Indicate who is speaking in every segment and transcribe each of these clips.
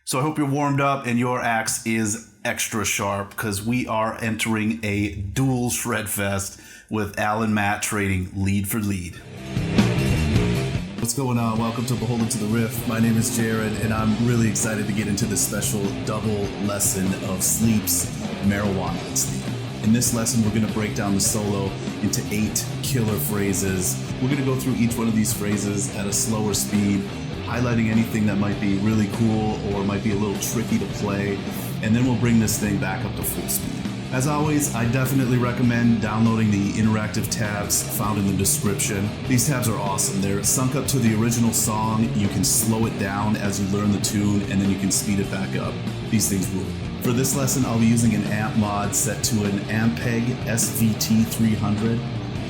Speaker 1: So I hope you're warmed up and your axe is extra sharp because we are entering a dual shred fest with Al and Matt trading lead for lead.
Speaker 2: What's going on? Welcome to Beholden to the Riff. My name is Jared and I'm really excited to get into this special double lesson of Sleep's Marijuanaut sleep. In this lesson, we're going to break down the solo into 8 killer phrases. We're going to go through each one of these phrases at a slower speed, highlighting anything that might be really cool or might be a little tricky to play, and then we'll bring this thing back up to full speed. As always, I definitely recommend downloading the interactive tabs found in the description. These tabs are awesome. They're sunk up to the original song. You can slow it down as you learn the tune, and then you can speed it back up. These things rule. For this lesson, I'll be using an amp mod set to an Ampeg SVT 300,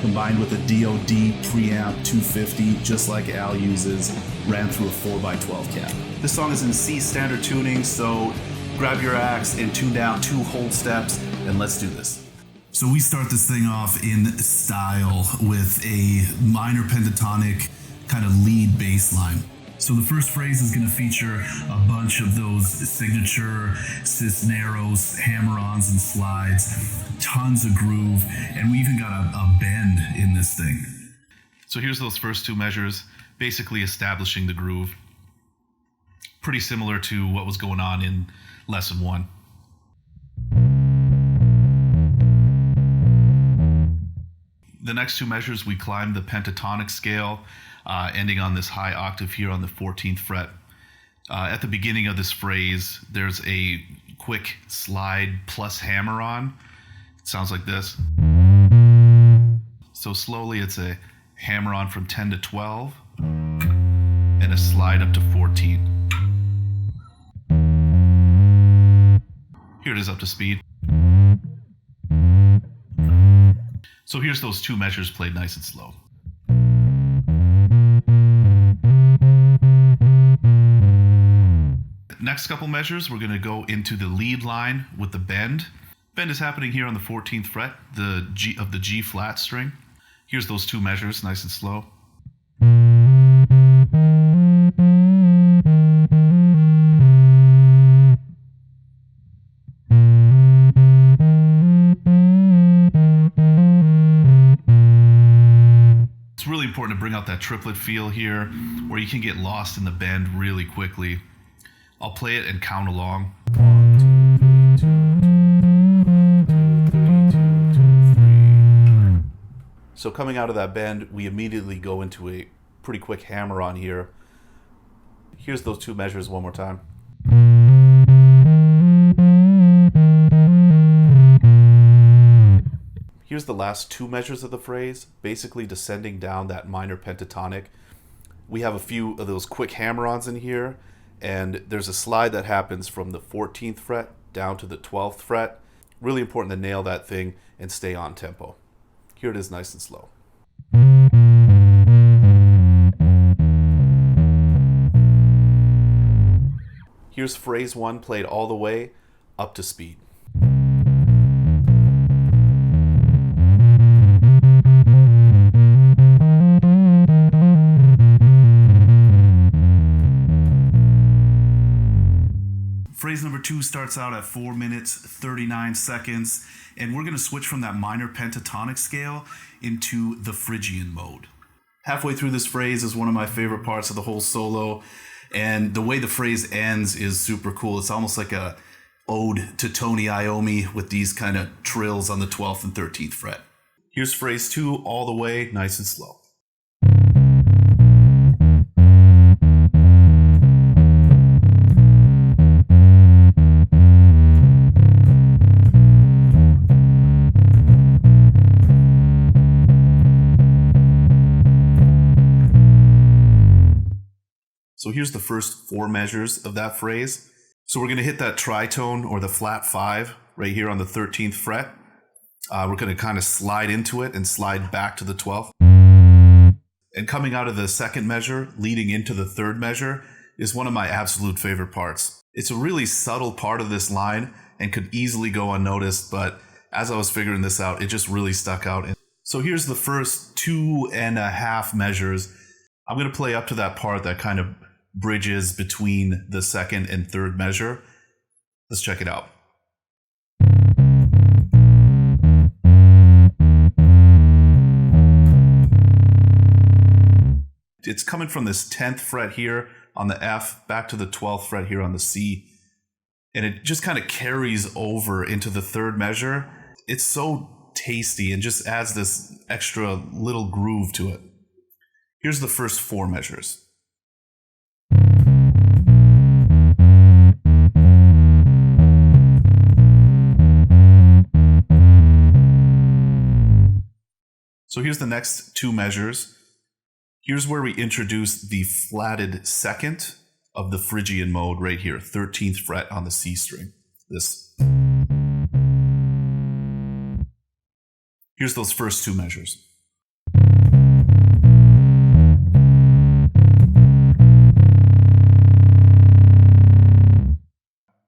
Speaker 2: combined with a DoD preamp 250, just like Al uses, ran through a 4x12 cab.
Speaker 1: This song is in C standard tuning, so grab your axe and tune down 2 hold steps, and let's do this.
Speaker 2: So we start this thing off in style with a minor pentatonic kind of lead bass line. So the first phrase is going to feature a bunch of those signature Cisneros Hammer-ons and slides, tons of groove, and we even got a bend in this thing.
Speaker 3: So here's those first 2 measures, basically establishing the groove. Pretty similar to what was going on in lesson 1. The next 2 measures, we climb the pentatonic scale, ending on this high octave here on the 14th fret. At the beginning of this phrase, there's a quick slide plus hammer-on. It sounds like this. So slowly it's a hammer-on from 10 to 12, and a slide up to 14. Here it is up to speed. So here's those 2 measures played nice and slow. Next couple measures, we're going to go into the lead line with the bend. Bend is happening here on the 14th fret, the G of the G flat string. Here's those 2 measures, nice and slow. It's really important to bring out that triplet feel here, where you can get lost in the bend really quickly. I'll play it and count along. 1, 2, 3, 2, 3. So coming out of that bend, we immediately go into a pretty quick hammer on here. Here's those 2 measures one more time. Here's the last 2 measures of the phrase, basically descending down that minor pentatonic. We have a few of those quick hammer-ons in here, and there's a slide that happens from the 14th fret down to the 12th fret. Really important to nail that thing and stay on tempo. Here it is nice and slow. Here's phrase 1 played all the way up to speed.
Speaker 1: Phrase number 2 starts out at 4 minutes, 39 seconds, and we're going to switch from that minor pentatonic scale into the Phrygian mode. Halfway through this phrase is one of my favorite parts of the whole solo, and the way the phrase ends is super cool. It's almost like a ode to Tony Iommi with these kind of trills on the 12th and 13th fret. Here's phrase 2 all the way, nice and slow. So here's the first 4 measures of that phrase. So we're going to hit that tritone or the flat 5 right here on the 13th fret. We're going to kind of slide into it and slide back to the 12th. And coming out of the second measure, leading into the third measure, is one of my absolute favorite parts. It's a really subtle part of this line and could easily go unnoticed, but as I was figuring this out, it just really stuck out. So here's the first 2.5 measures. I'm going to play up to that part that kind of bridges between the second and third measure. Let's check it out. It's coming from this 10th fret here on the F back to the 12th fret here on the C. And it just kind of carries over into the third measure. It's so tasty and just adds this extra little groove to it. Here's the first 4 measures. So here's the next 2 measures. Here's where we introduce the flatted second of the Phrygian mode right here, 13th fret on the C string. This. Here's those first 2 measures.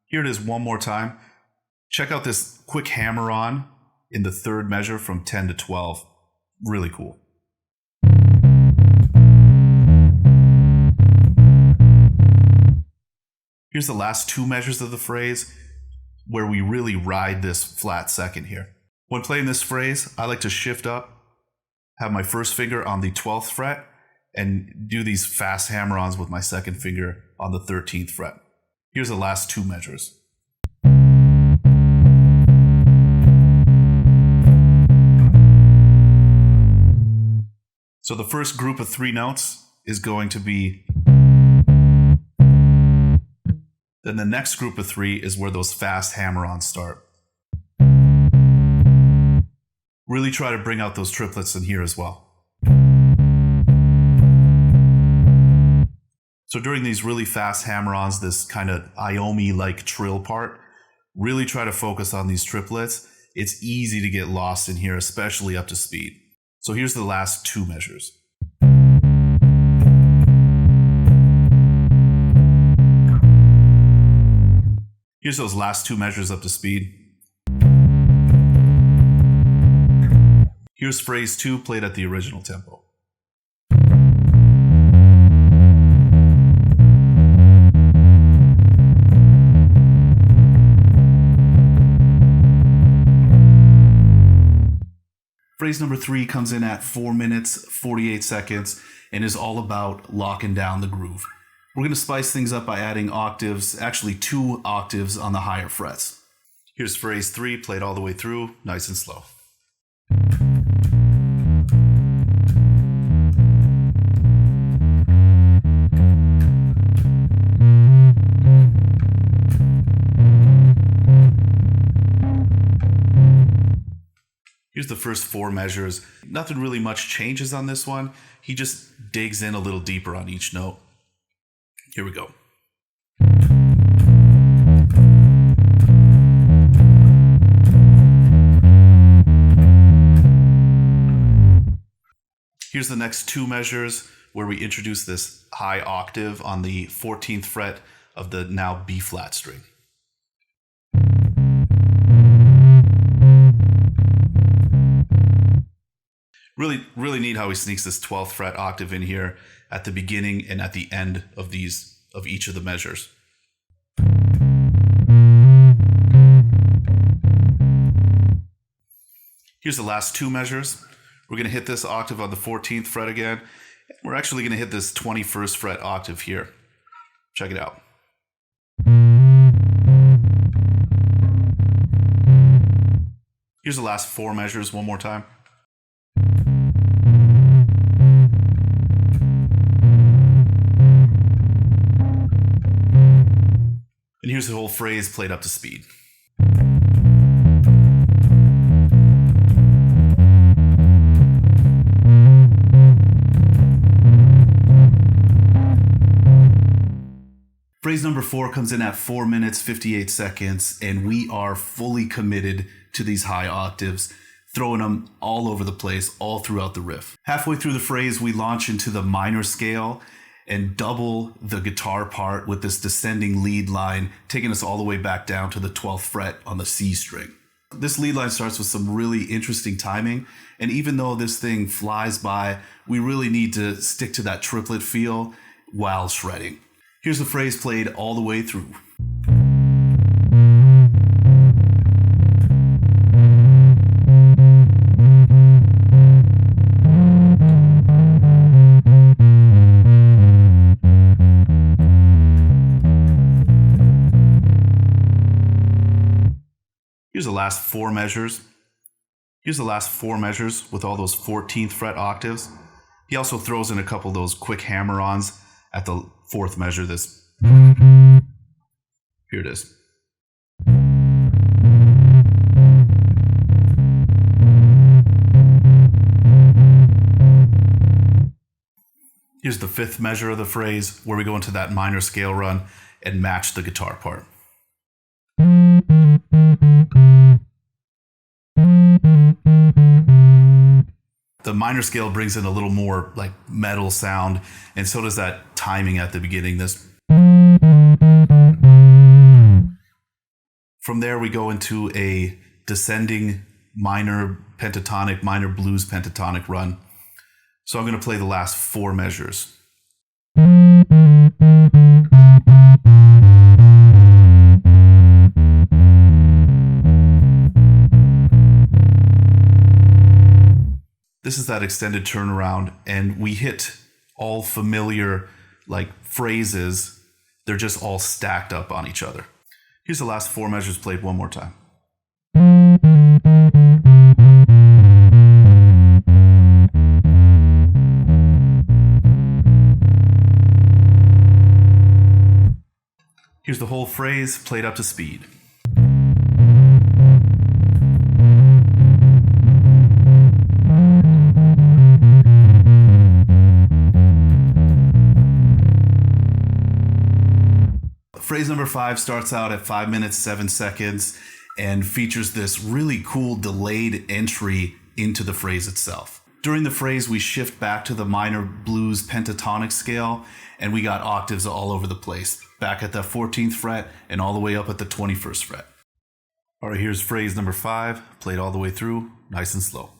Speaker 1: Here it is one more time. Check out this quick hammer-on in the third measure from 10 to 12. Really cool. Here's the last 2 measures of the phrase where we really ride this flat second here. When playing this phrase, I like to shift up, have my first finger on the 12th fret, and do these fast hammer-ons with my second finger on the 13th fret. Here's the last 2 measures. So the first group of 3 notes is going to be. Then the next group of 3 is where those fast hammer-ons start. Really try to bring out those triplets in here as well. So during these really fast hammer-ons, this kind of Iomi-like trill part, really try to focus on these triplets. It's easy to get lost in here, especially up to speed. So here's the last 2 measures. Here's those last 2 measures up to speed. Here's phrase 2 played at the original tempo. Phrase number 3 comes in at 4 minutes, 48 seconds, and is all about locking down the groove. We're going to spice things up by adding octaves, actually 2 octaves on the higher frets. Here's phrase 3 played all the way through, nice and slow. Here's the first 4 measures. Nothing really much changes on this one. He just digs in a little deeper on each note. Here we go. Here's the next 2 measures where we introduce this high octave on the 14th fret of the now B flat string. Really neat how he sneaks this 12th fret octave in here at the beginning and at the end of each of the measures. Here's the last 2 measures. We're going to hit this octave on the 14th fret again. We're actually going to hit this 21st fret octave here. Check it out. Here's the last 4 measures one more time. And here's the whole phrase played up to speed. Phrase number 4 comes in at 4 minutes, 58 seconds, and we are fully committed to these high octaves, throwing them all over the place, all throughout the riff. Halfway through the phrase, we launch into the minor scale and double the guitar part with this descending lead line, taking us all the way back down to the 12th fret on the C string. This lead line starts with some really interesting timing, and even though this thing flies by, we really need to stick to that triplet feel while shredding.
Speaker 2: Here's the phrase played all the way through.
Speaker 1: Here's the last four measures. Here's the last four measures with all those 14th fret octaves. He also throws in a couple of those quick hammer-ons at the fourth measure. This. Here it is. Here's the fifth measure of the phrase where we go into that minor scale run and match the guitar part. The minor scale brings in a little more like metal sound, and so does that timing at the beginning. This. From there we go into a descending minor pentatonic, minor blues pentatonic run. So I'm going to play the last four measures. This is that extended turnaround, and we hit all familiar like phrases. They're just all stacked up on each other. Here's the last four measures played one more time. Here's the whole phrase played up to speed. Phrase number 5 starts out at 5 minutes 7 seconds and features this really cool delayed entry into the phrase itself. During the phrase, we shift back to the minor blues pentatonic scale, and we got octaves all over the place, back at the 14th fret and all the way up at the 21st fret. All right, here's phrase number 5, played all the way through, nice and slow.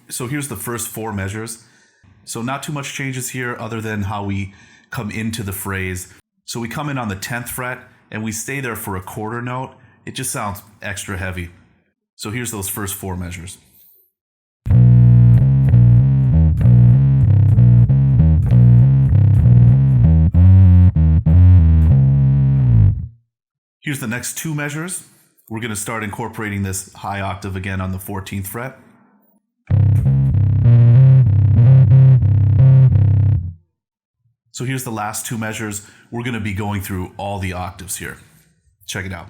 Speaker 1: So here's the first four measures. So not too much changes here other than how we come into the phrase. So we come in on the 10th fret and we stay there for a quarter note. It just sounds extra heavy. So here's those first four measures. Here's the next two measures. We're going to start incorporating this high octave again on the 14th fret. So here's the last two measures. We're going to be going through all the octaves here. Check it out.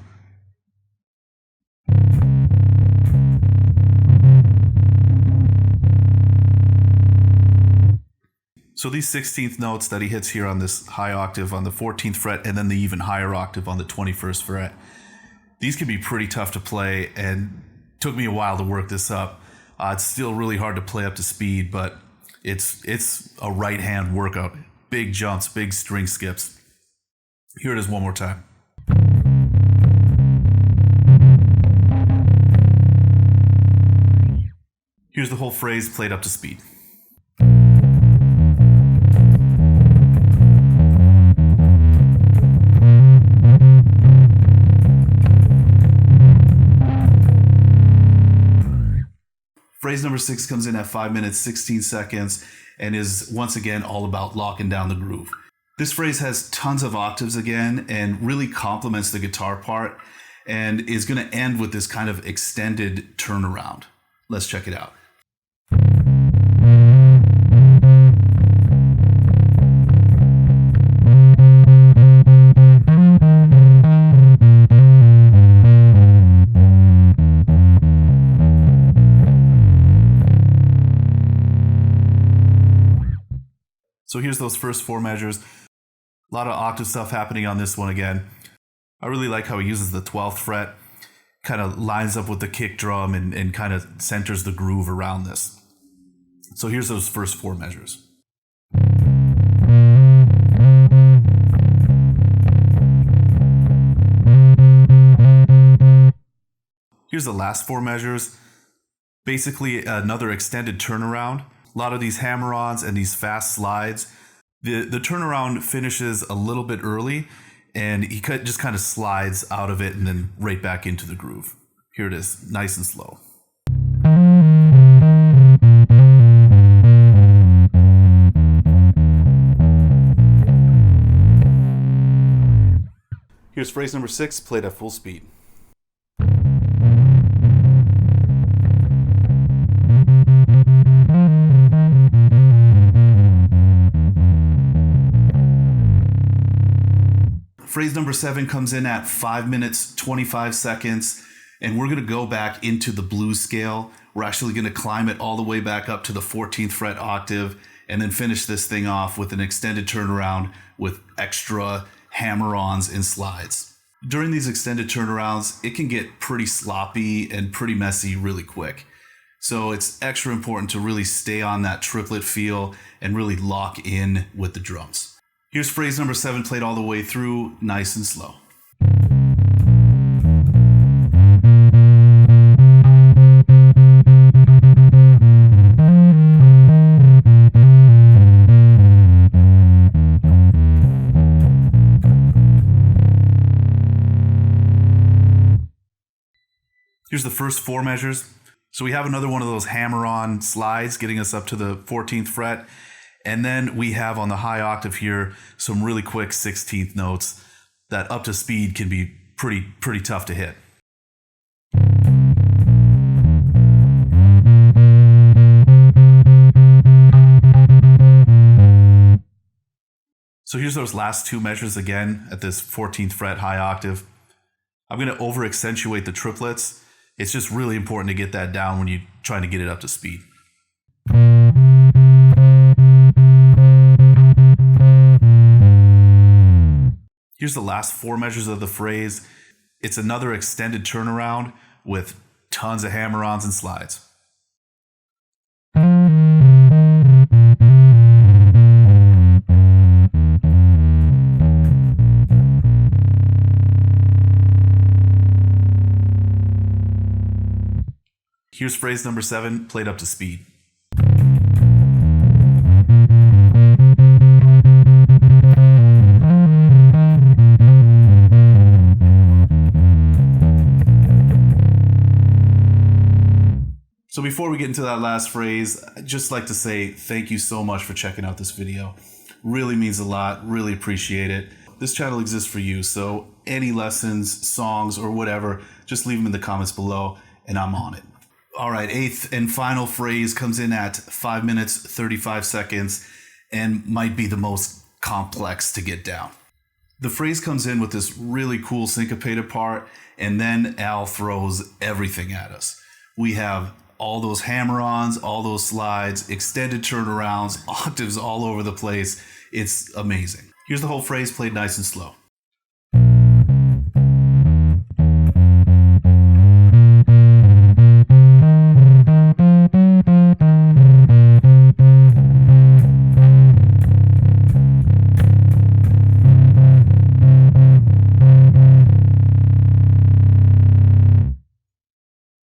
Speaker 1: So these 16th notes that he hits here on this high octave on the 14th fret and then the even higher octave on the 21st fret, these can be pretty tough to play, and took me a while to work this up. It's still really hard to play up to speed, but it's a right hand workout. Big jumps, big string skips. Here it is one more time. Here's the whole phrase played up to speed. Phrase number 6 comes in at 5 minutes 16 seconds and is once again all about locking down the groove. This phrase has tons of octaves again and really complements the guitar part, and is going to end with this kind of extended turnaround. Let's check it out. So here's those first four measures. A lot of octave stuff happening on this one again. I really like how he uses the 12th fret, kind of lines up with the kick drum and kind of centers the groove around this. So here's those first four measures. Here's the last 4 measures. Basically another extended turnaround. A lot of these hammer-ons and these fast slides, the turnaround finishes a little bit early, and he just kind of slides out of it and then right back into the groove. Here it is, nice and slow.
Speaker 3: Here's phrase number 6, played at full speed.
Speaker 1: Phrase number 7 comes in at 5 minutes, 25 seconds, and we're going to go back into the blues scale. We're actually going to climb it all the way back up to the 14th fret octave, and then finish this thing off with an extended turnaround with extra hammer-ons and slides. During these extended turnarounds, it can get pretty sloppy and pretty messy really quick. So it's extra important to really stay on that triplet feel and really lock in with the drums. Here's phrase number 7 played all the way through, nice and slow. Here's the first 4 measures. So we have another one of those hammer-on slides getting us up to the 14th fret. And then we have on the high octave here some really quick 16th notes that up to speed can be pretty tough to hit. So here's those last 2 measures again at this 14th fret high octave. I'm going to over accentuate the triplets. It's just really important to get that down when you're trying to get it up to speed. Here's the last 4 measures of the phrase. It's another extended turnaround with tons of hammer-ons and slides. Here's phrase number 7, played up to speed. So before we get into that last phrase, I'd just like to say thank you so much for checking out this video. Really means a lot, really appreciate it. This channel exists for you, so any lessons, songs, or whatever, just leave them in the comments below, and I'm on it. All right, 8th and final phrase comes in at 5 minutes, 35 seconds, and might be the most complex to get down. The phrase comes in with this really cool syncopated part, and then Al throws everything at us. We have all those hammer-ons, all those slides, extended turnarounds, octaves all over the place. It's amazing. Here's the whole phrase played nice and slow.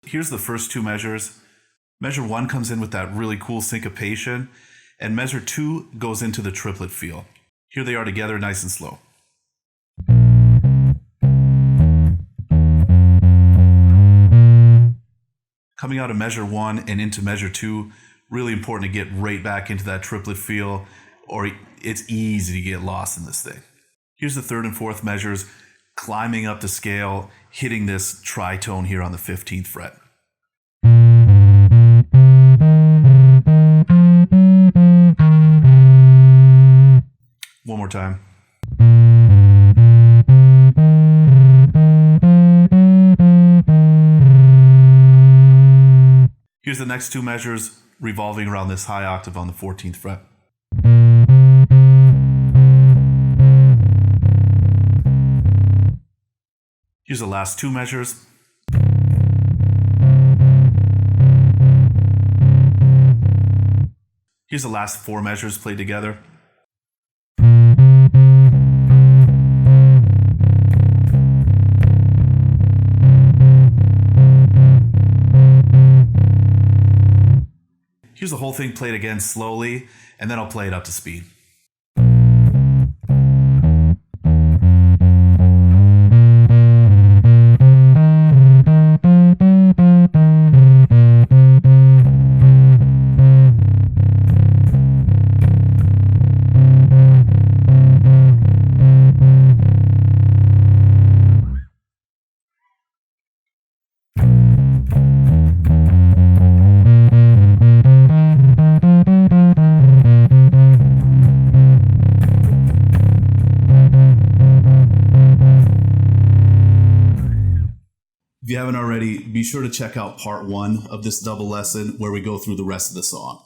Speaker 1: Here's the first 2 measures. Measure 1 comes in with that really cool syncopation, and measure 2 goes into the triplet feel. Here they are together, nice and slow. Coming out of measure 1 and into measure 2, really important to get right back into that triplet feel, or it's easy to get lost in this thing. Here's the 3rd and 4th measures, climbing up the scale, hitting this tritone here on the 15th fret. One more time. Here's the next 2 measures revolving around this high octave on the 14th fret. Here's the last 2 measures. Here's the last 4 measures played together. thing played again slowly, and then I'll play it up to speed.
Speaker 2: If you haven't already, be sure to check out part 1 of this double lesson where we go through the rest of the song.